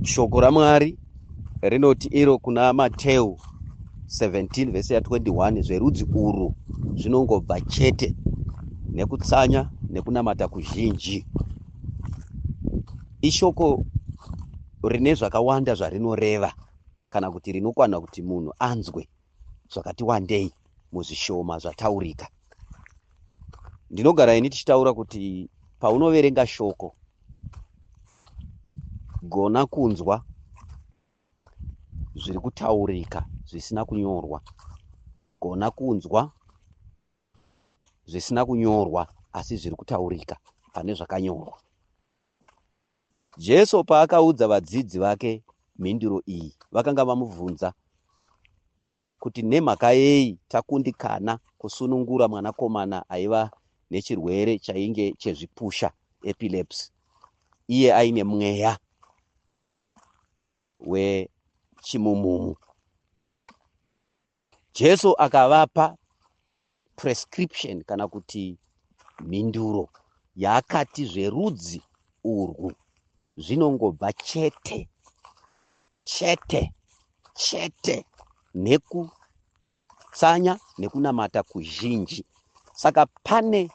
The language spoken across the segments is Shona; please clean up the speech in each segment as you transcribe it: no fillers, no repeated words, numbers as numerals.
Shoko raMwari rinoti iro kuna Mateo 17 vhesi ya21, zverudzi urwu zvinongobva chete nekutsanya nekunamata kuzhinji. Ishoko rine zvakawanda zvarinoreva, kana kuti rinokwana kuti munhu anzwe zvakati wandei muzvishoma zvataurika. Ndinogara ini tichitaura kuti paunoverenga shoko, gona kunzwa zviri kutaurika zvisina kunyorwa, gona kunzwa zvisina kunyorwa asi zviri kutaurika pane zvakanyorwa. Jesu paakaudza vadzidzi vake mhinduro iyi, vakanga vamubvunza kuti nemhaka yei takundikana kusunungura mwanakomana aiva nechirwere chainge chezvipusha, epilepsy, iye aine mweya wechimumumu. Jesu akavapa prescription kana kuti mhinduro yaakati zverudzi urwu zvinongobva chete nekutsanya nekunamata kuzhinji. Saka pane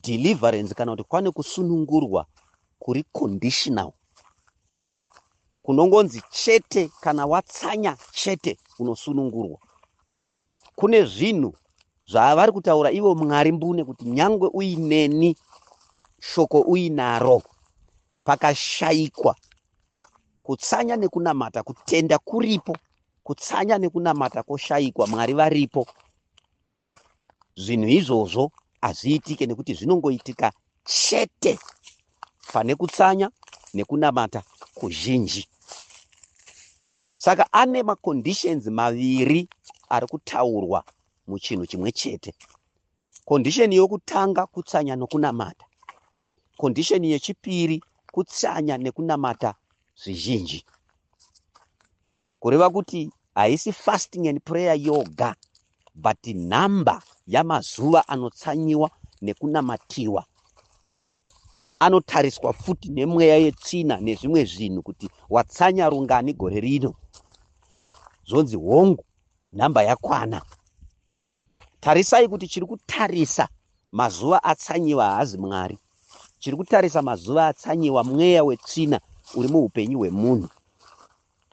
deliverance kana kuti pane kusunungurwa kuri conditional, kunongonzi chete kana watsanya chete unosunungurwa. Kune zvinhu zvavari kutaura ivo Mwari mbune kuti nyangwe uineni shoko uinaro, pakashayikwa kutsanya nekunamata, kutenda kuripo, kutsanya nekunamata koshayikwa, Mwari varipo. Zvinhu izvozvo hazviitike nekuti zvinongoitika chete pane kutsanya nekunamata kuzhinji. Saka ane maconditions maviri ari kutaurwa muchinhu chimwe chete. Condition yokutanga kutsanya nekunamata, condition yechipiri kutsanya nekunamata zvizhinji. Kureva kuti haisi fasting and prayer yoga, but nhamba yamazuva anotsanyiwa nekunamatiwa. Anotariswa futi nemweya yetsvina nezvimwe zvinhu kuti watsanya rungani gore rino, zvonzi hongu nhamba yakwana. Tarisai kuti chiri kutarisa mazuva atsanyiwa haazi Mwari, chiri kutarisa mazuva atsanyiwa mweya wetsvina uri muupenyu hwemunhu.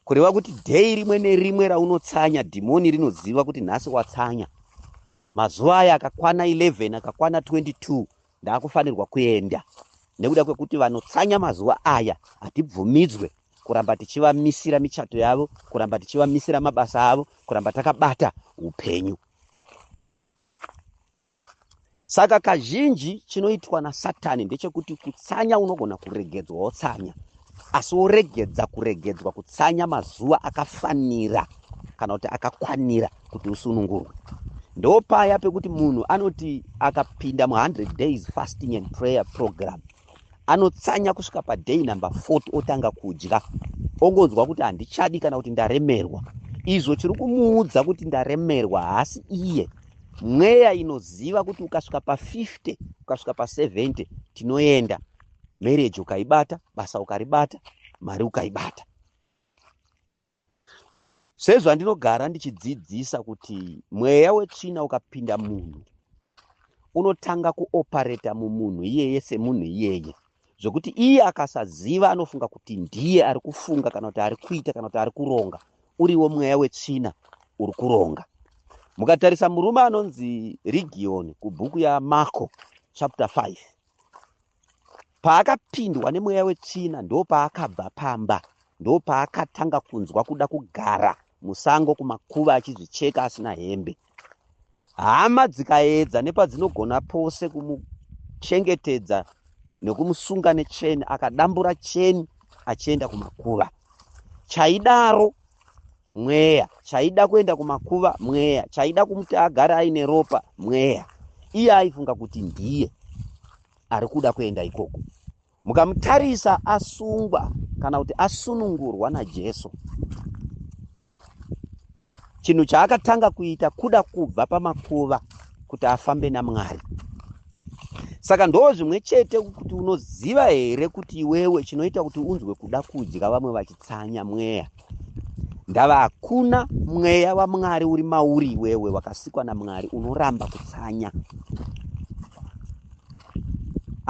Kureva kuti dhei rimwe nerimwe raunotsanya, dhimoni rinoziva kuti nhasi watsanya. Mazuva aya akakwana 11, akakwana 22, ndaakufanirwa kuenda. Nekuda kwekuti vanotsanya mazuva aya hatibvumidzwe kuramba tichivamisira michato yavo, kuramba tichivamisira mabasa avo, kuramba takabata upenyu. Saka kazhinji chinoitwa naSatani ndechekuti kutsanya unogona kuregedzwa wotsanya, asi woregedza kuregedzwa kutsanya mazuva akafanira kana kuti akakwanira kuti usunungurwe. Ndo paya pekuti munhu anoti akapinda mu100 days fasting and prayer program, anotsanya kusvika padei number 40 otanga kudya, ongonzwa kuti handichadi kana kuti ndaremerwa. Izvo chiri kumuudza kuti ndaremerwa, hasi iye mweya inoziva kuti ukasvika pa50, ukasvika pa70 tinoenda. Marriage ukaibata, basa ukaribata, mari ukaibata. Sezvandinogara ndichidzidzisa kuti mweya wetsvina ukapinda munhu, unotanga kuopareta mumunhu iyeye semunhu iyeye, zvokuti iye akasaziva anofunga kuti ndiye ari kufunga kana kuti ari kuita kana kuti ari kuronga, uriwo mweya wetsvina uri kuronga. Mukatarisa murume anonzi Region kubhuku yaMarko chapter 5, paakapindwa nemweya wetsvina ndo paakabva pamba, ndo paakatanga kunzwa kuda kugara musango kumakuva achizvicheka asina hembe. Hama dzikaedza nepadzinogona pose kumuchengetedza nekumusunga necheni, akadambura cheni achienda kumakuva. Chaidaro mweya, chaida kuenda kumakuva mweya, chaida kumuti agare aine ropa mweya. Iye aifunga kuti ndiye ari kuda kuenda ikoko. Mukamutarisa asungwa kana kuti asunungurwa naJesu, chinhu chaakatanga kuita kuda kubva pamakuva kuti afambe naMwari. Saka ndo zvimwe chete kuti unoziva here kuti iwewe chinoita kuti unzwe kuda kudya vamwe vachitsanya mweya. Ndava hakuna mweya waMwari uri mauri iwewe wakasikwa naMwari unoramba kutsanya.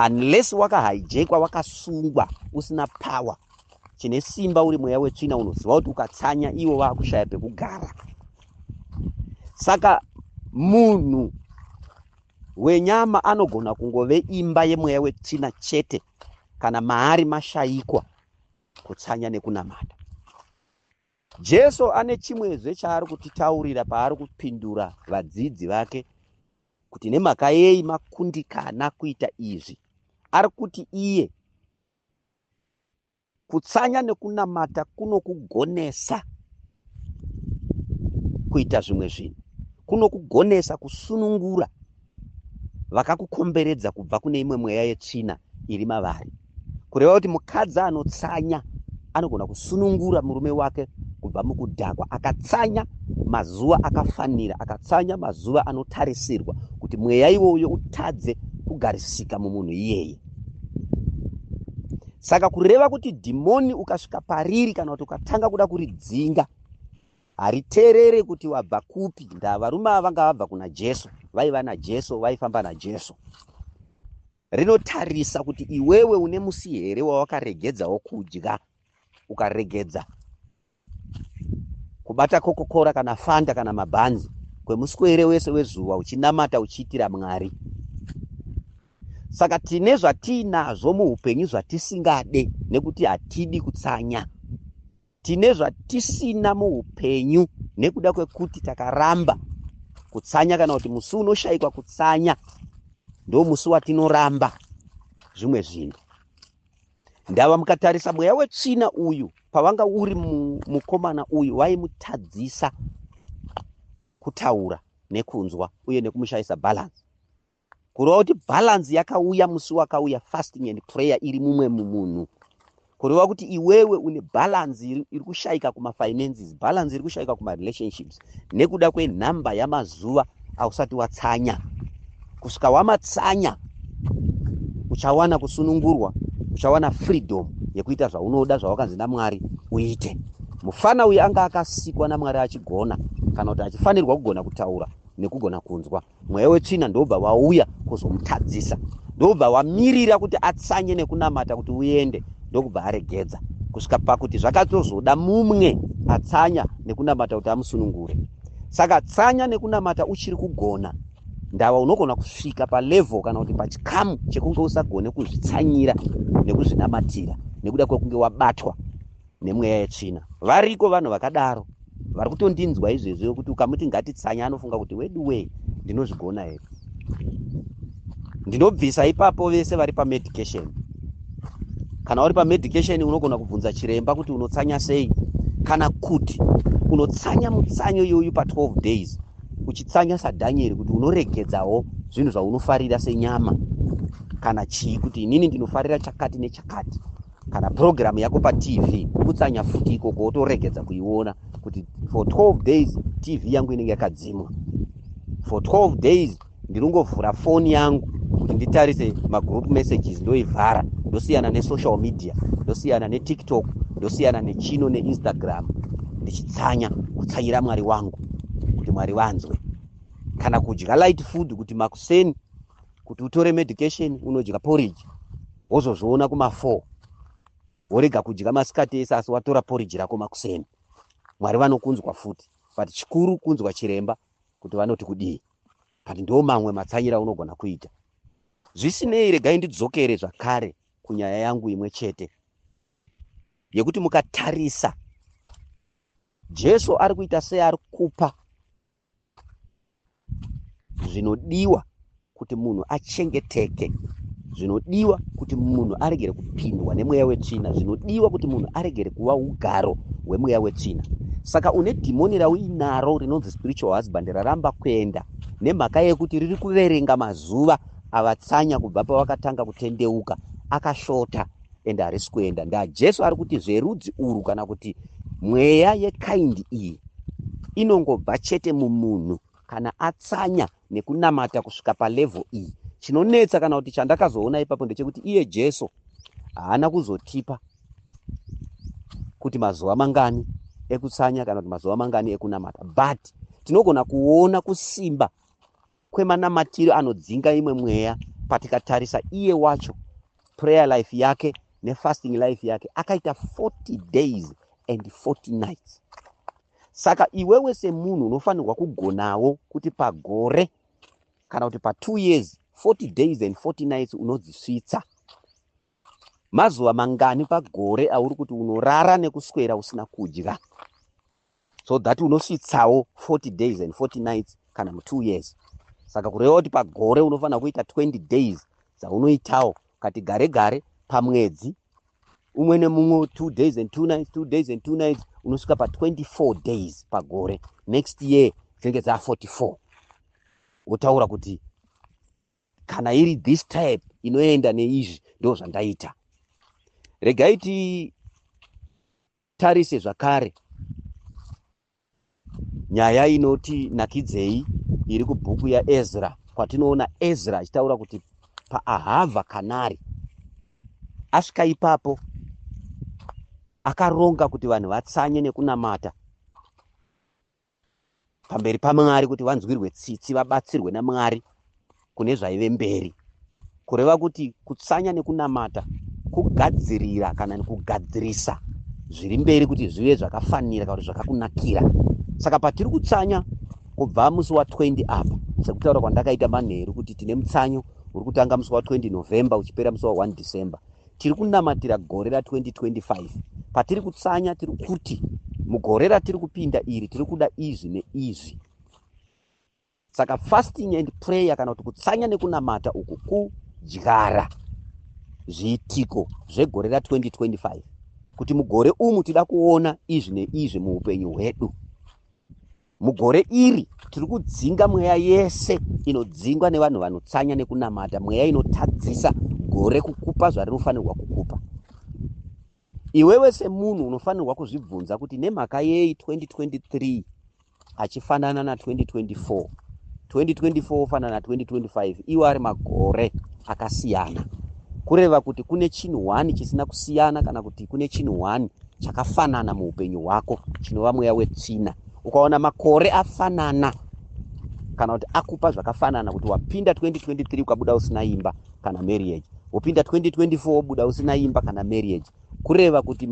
Unless wakahijackwa, wakasungwa, usina power, chine simba uri mweya wetsvina, unoziva kuti ukatsanya iwo vakushaya pekugara. Saka munhu wenyama anogona kungove imba yemweya wetsvina chete kana maari mashayikwa kutsanya nekunamata. Jesu ane chimwezve chaari kutitaurira paari kupindura vadzidzi vake kuti nemhaka yei makundikana kuita izvi. Ari kuti iye kutsanya nekunamata kunokugonesa kuita zvimwe zvinhu, kunokugonesa kusunungura vakakukomberedza kubva kune imwe mweya yetsvina iri mavari. Kureva kuti mukadzi anotsanya anogona kusunungura murume wake kubva mukudhakwa, akatsanya mazuva akafanira, akatsanya mazuva anotarisirwa kuti mweya iwoyo utadze kugarisika mumunhu iyeye. Saka kureva kuti dhimoni ukasvika pariri kana kuti ukatanga kuda kuridzinga, hariterere kuti wabva kupi. Ndavarume ava vanga vabva kuna Jesu, vaiva naJesu, vaifamba naJesu. Rinotarisa kuti iwewe une musi here wawakaregedzawo kudya, ukaregedza kubata kokokora kana fanta kana mabhanzi kwemuswere wese wezuva uchinamata uchiitira Mwari. Saka tine zvatiinazvo muupenyu zvatisingade nekuti hatidi kutsanya. Tine zvatisina muupenyu nekuda kwekuti takaramba kutsanya, kana kuti musi unoshayikwa kutsanya ndo musi watinoramba zvimwe zvinhu. Ndava mukatarisa mweya wetsvina uyu pavanga uri mukomana uyu waimutadzisa kutaura nekunzwa uye nekumushayisa balance. Kureva kuti balance yakauya musi wakauya fasting and prayer iri mumwe mumunhu. Kureva kuti iwewe une balance iri kushayika kumafinances, balance iri kushayika kumarelationships nekuda kwenhamba yamazuva ausati watsanya. Kusvika wamatsanya uchawana kusunungurwa, uchawana freedom yekuita zvaunoda zvawakanzi naMwari uite. Mufana uyu anga akasikwa naMwari achigona kana kuti achifanirwa kugona kutaura nekugona kunzwa. Mweya wetsvina ndobva wauya kuzomutadzisa, ndobva wamirira kuti atsanye nekunamata kuti uende, ndokubva aregedza kusvika pakuti zvakatozoda mumwe atsanya nekunamata kuti amusunungure. Saka tsanya nekunamata uchiri kugona, ndava unogona kusvika palevel kana kuti pachikamu chekunge usagone kuzvitsanyira nekuzvinamatira nekuda kwekunge wabatwa nemweya yetsvina. Variko vanhu vakadaro vari kutondinzwa izvezvo kuti ukamuti ngatitsanya anofunga kuti weduwei ndinozvigona here. Ndinobvisa ipapo vese vari pamedication. Kana uri pamedication unogona kubvunza chiremba kuti unotsanya sei, kana kuti unotsanya mutsanyo iyoyu pa12 days uchitsanya saDhanieri kuti unoregedzawo zvinhu zvaunofarira senyama kana chii, kuti inini ndinofarira chakati nechakati. Kana program yako paTV kutsanya futi ikoko wotoregedza kuiona kuti for 12 days TV yangu inenge yakadzimwa. For 12 days ndinongovhura foni yangu kuti nditarise magroup messages ndoivhara, ndosiyana nesocial media, ndosiyana neTikTok, ndosiyana nechino neInstagram, ndichitsanya kutsanyira Mwari wangu kuti Mwari wanzwe. Kana kudya light food kuti makuseni kuti utore medication unodya porridge wozozviona kuma4, worega kudya masikati ese asi watora porridge rako makuseni. Mwari vanokunzwa futi, but chikuru kunzwa chiremba kuti vanoti kudii. But ndo mamwe matsanyira unogona kuita. Zvisinei, regai ndidzokere zvakare kunyaya yangu imwe chete yekuti mukatarisa Jesu ari kuita sei ari kupa zvinodiwa kuti munhu achengeteke, zvinodiwa kuti munhu aregere kupindwa nemweya wetsvina, zvinodiwa kuti munhu aregere kuva ugaro hwemweya wetsvina. Saka une dhimoni rauinaro rinonzi spiritual husband raramba kuenda nemhaka yekuti riri kuverenga mazuva avatsanya kubva pavakatanga kutendeuka, akashota ende harisi kuenda. NdaJesu ari kuti zverudzi urwu kana kuti mweya yekaindi iyi inongobva chete mumunhu kana atsanya nekunamata kusvika palevel iyi, Chinonetsa kana kuti chandakazoona ipapo ndechekuti iye Jesu haana kuzotipa kuti mazuva mangani ekutsanya kana kuti mazuva mangani ekunamata, but tinogona kuona kusimba kwemanamatiro anodzinga imwe mweya patikatarisa iye wacho prayer life yake nefasting life yake akaita 40 days and 40 nights. Saka iwewe semunhu unofanirwa kugonawo kuti pagore kana kuti pa2 years 40 days and 40 nights unodzisvitsa. Mazuva mangani pagore auri kuti unorara nekuswera usina kudya, so that unosvitsawo 40 days and 40 nights kana mu2 years. Saka kureva kuti pagore unofanira kuita 20 days dzaunoitawo kati gare gare pamwedzi umwe nemumwe 2 days and 2 nights 2 days and 2 nights unosvika pa 24 days pagore. Next year dzinenge dza 44. Utaura kuti kana iri this type inoenda neizvi ndo zvandaita. Regai tarise zvakare nyaya inoti nakidzei iri kubhuku yaEzra, kwatinoona Ezra achitaura kuti paAhavha Kanari asvika ipapo akaronga kuti vanhu vatsanye nekunamata pamberi paMwari kuti vanzwirwe tsitsi vabatsirwe naMwari kune zvaive mberi. Kureva kuti kutsanya nekunamata kugadzirira kana kugadzirisa zviri mberi kuti zvive zvakafanira kana zvakakunakira. Saka patiri kutsanya kubva musi wa20 apa, sekutaura kwandakaita manheru kuti tine mutsanyo uri kutanga musi wa20 November uchipera musi wa1 December, tiri kunamatira gore ra2025. Patiri kutsanya tiri kuti mugore ratiri kupinda iri tiri kuda izvi neizvi. Saka fasting and prayer kana kuti kutsanya nekunamata uku kudyara zviitiko zvegore ra2025 kuti mugore umu tida kuona izvi neizvi muupenyu hwedu. Mugore iri tiri kudzinga mweya yese inodzingwa nevanhu vanotsanya nekunamata, mweya inotadzisa gore kukupa zvarinofanirwa kukupa. Iwewe semunhu unofanirwa kuzvibvunza kuti nemhaka yei 2023 achifanana na2024, 2024 ofanana na2025, iwo ari magore akasiyana. Kureva kuti kune chinhu 1 chisina kusiyana kana kuti kune chinhu 1 chakafanana muupenyu hwako, chinova mweya wetsvina. Ukaona makore afanana kana kuti akupa zvakafanana, kuti wapinda 2023 ukabuda usina imba kana marriage, wapinda 2024 wobuda usina imba kana marriage, kureva kuti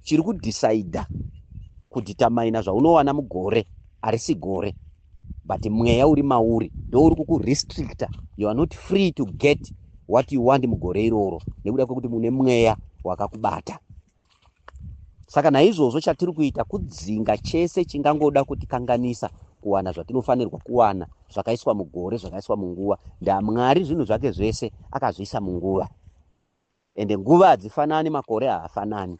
chiri kudhisaidha kudhitamaina zvaunowana mugore harisi gore, but mweya uri mauri ndo uri kukurestricta. You are not free to get what you want mugore iroro nekuda kwekuti mune mweya wakakubata. Saka naizvozvo chatiri kuita kudzinga chese chingangoda kutikanganisa kuwana zvatinofanirwa kuwana zvakaiswa mugore, zvakaiswa munguva. NdaMwari zvinhu zvake zvese akazviisa munguva, ende nguva hadzifanani, makore haafanani.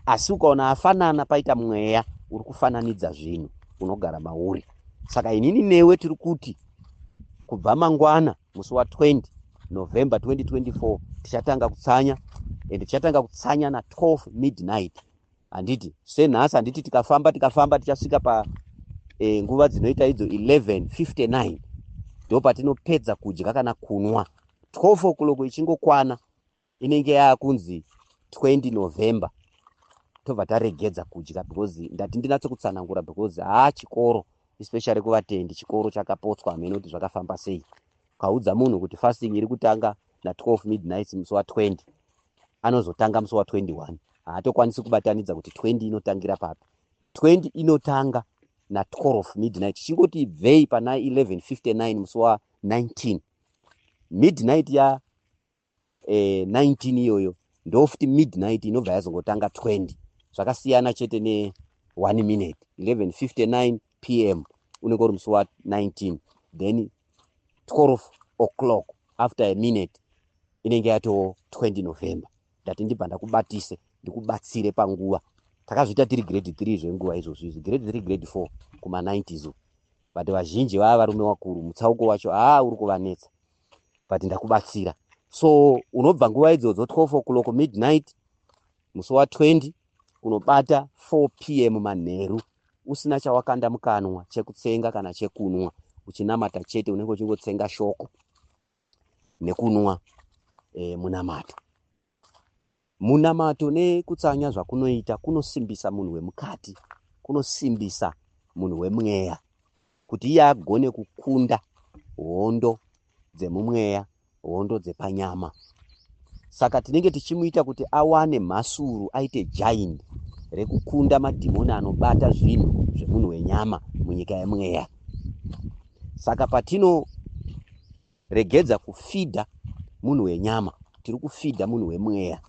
Asi ukaona afanana paita mweya uri kufananidza zvinhu unogara mauri. Saka inini newe tiri kuti kubva mangwana musi wa20 November 2024 tichatanga kutsanya, ende tichatanga kutsanya na12 midnight. Handiti senhasi, handiti tikafamba tichasvika pa nguva dzinoita idzo 11:59 ndo patinopedza kudya kana kunwa. 12 o'clock ichingokwana inenge yakunzi 20 November tobva taregedza kudya, because ndati ndinatsokutsanangura, because chikoro especially kuvatendi chikoro chakapotswa hameno kuti zvakafamba sei. Ukaudza munhu kuti fasting iri kutanga na12 midnight musi wa20 anozotanga musi wa21, haatokwanisi kubatanidza kuti 20 inotangira papi. 20 inotanga na12 midnight, chingoti ibvei pana 11:59 musi wa19. Midnight ya 19 iyoyo ndo futi midnight inobva yazongotanga 20. Zvakasiyana chete ne 1 minute. 11:59 PM unenge uri musi wa19, then 12 o'clock after a minute inenge yato 20 November. Ndati ndibva ndakubatise ndikubatsire panguva. Takazviita tiri grade 3 zvenguva izvozvo izvi, grade 3 grade 4 kuma 90s, but vazhinji vava varume wakuru, mutsauko wacho uri kuvanetsa, but ndakubatsira. So unobva nguva idzodzo 12 o'clock midnight musi wa20 unobata 4 PM manheru usina chawakanda mukanwa chekutsenga kana chekunwa, uchinamata chete, unenge uchingotsenga shoko nekunwa munamato. Munamato nekutsanya zvakunoita kunosimbisa munhu wemukati, kunosimbisa munhu wemweya kuti iye agone kukunda hondo dzemumweya, hondo dzepanyama. Saka tinenge tichimuita kuti awane mhasuru, aite giant rekukunda madhimoni anobata zvinhu zvemunhu wenyama munyika yemweya. Saka patinoregedza kufidha munhu wenyama, tiri kufidha munhu wemweya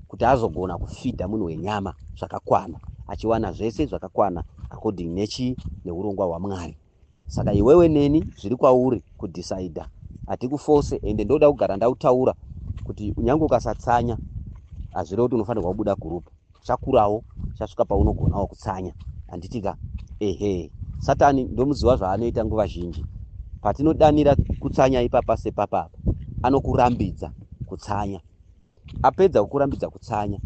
kuti azogona kufidha munhu wenyama zvakakwana, achiwana zvese zvakakwana according neurongwa hwaMwari. Saka iwewe neni zviri kwauri kudhisaidha, hatikufose. Ende ndoda kugara ndautaura kuti unyange ukasatsanya hazvirevi kuti unofanirwa kubuda gurupu. Chakurawo chasvika paunogonawo kutsanya. Handitika Satani ndomuziva zvaanoita nguva zhinji. Patinodanira kutsanya ipapa sepapa, anokurambidza kutsanya. Apedza kukurambidza kutsanya,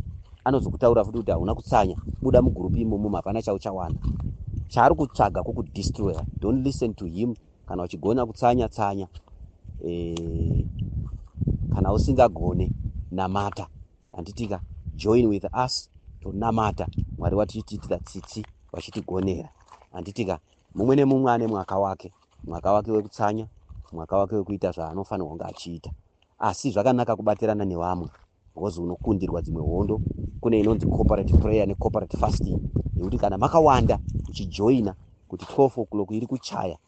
anozokutaura futi kuti hauna kutsanya, buda mugurupu imomo, hapana chauchawana. Chaari kutsvaga kukudestroya. Don't listen to him. Kana uchigona kutsanya tsanya, kana usingagone namata. Handitika join with us tonamata. Mwari watiitira tsitsi vachitigonera. Handitika mumwe nemumwe ane mwaka wake wekutsanya, mwaka wake wekuita zvaanofanirwa kunge achiita. Asi zvakanaka kubatirana nevamwe, because unokundirwa dzimwe hondo. Kune inonzi corporate prayer necorporate fasting, yekuti kana makawanda uchijoina kuti 12 o'clock iri kuchaya,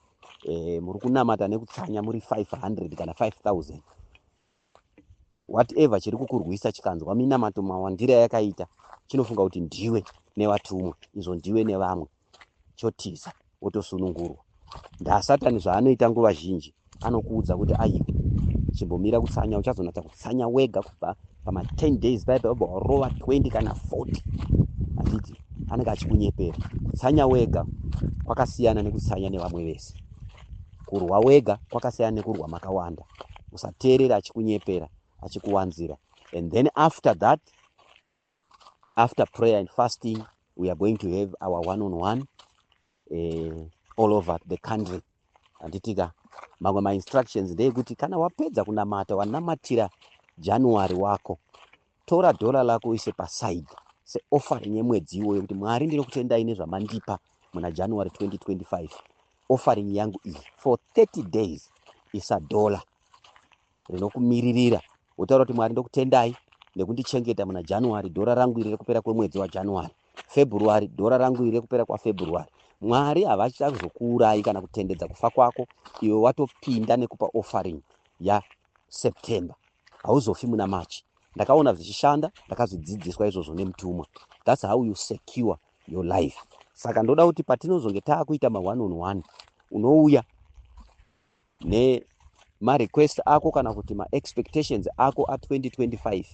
muri kunamata nekutsanya muri 500 kana 5000, whatever chiri kukurwisa chikanzwa minamato mawandira yakaita, chinofunga kuti ndiwe nevatumwa, izvo ndiwe nevamwe, chotiza wotosunungurwa. Ndasatani zvaanoita nguva zhinji, anokuudza kuti aiwa, chimbomira kutsanya, uchazonata kutsanya wega kubva pama 10 days warova 20 kana 40. Handiti anenge achikunyepera. Kutsanya wega kwakasiyana nekutsanya nevamwe vese. Kurwa wega kwakasiyana nekurwa makawanda. Usateerera achikunyepera, achikuwanzira. And then after that, after prayer and fasting, we are going to have our one-on-one all over the country. Handitika mamwe ma-instructions ndeyekuti kana wapedza kunamata, wanamatira January wako, tora $1 lako uise paside seoffering yemwedzi iwoyo, kuti Mwari ndiri kutendai nezvamandipa muna January 2025. Offering yangu iyi for 30 days isa $1 rinokumiririra. Utaura kuti Mwari ndokutendai nekundichengeta muna January, $1 rangu iri rekupera kwemwedzi waJanuary. February, $1 rangu iri rekupera kwaFebruary. Mwari havachazokuurai kana kutendedza kufa kwako, iwe watopinda nekupa offering yaSeptember. Hauzofi muna March. Ndakaona zvichishanda, ndakazodzidziswa izvozvo nemutumwa. That's how you secure your life. Saka ndoda kuti patinozonge taakuita ma-one-on-one, unouya nema-request ako kana kuti ma-expectations ako a2025,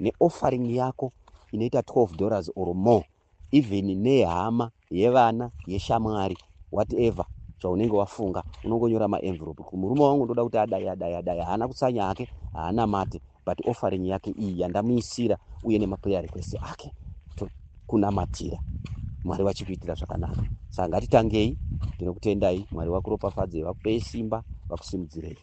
ne-offering yako inoita $12 or more, even nehama yevana yeshamwari, whatever zvaunenge wafunga, unongonyora ma-envelope. Murume wangu ndoda kuti adai, haana kutsanya hake, haana mate, but offering yake iyi yandamuisira, uye nemaprayer request ake kunamatira. Mwari wachikuitira zvakanaka. Saka ngatitangei. Ndinokutendai. Mwari wakuropafadze, vakupei simba, vakusimudzirei.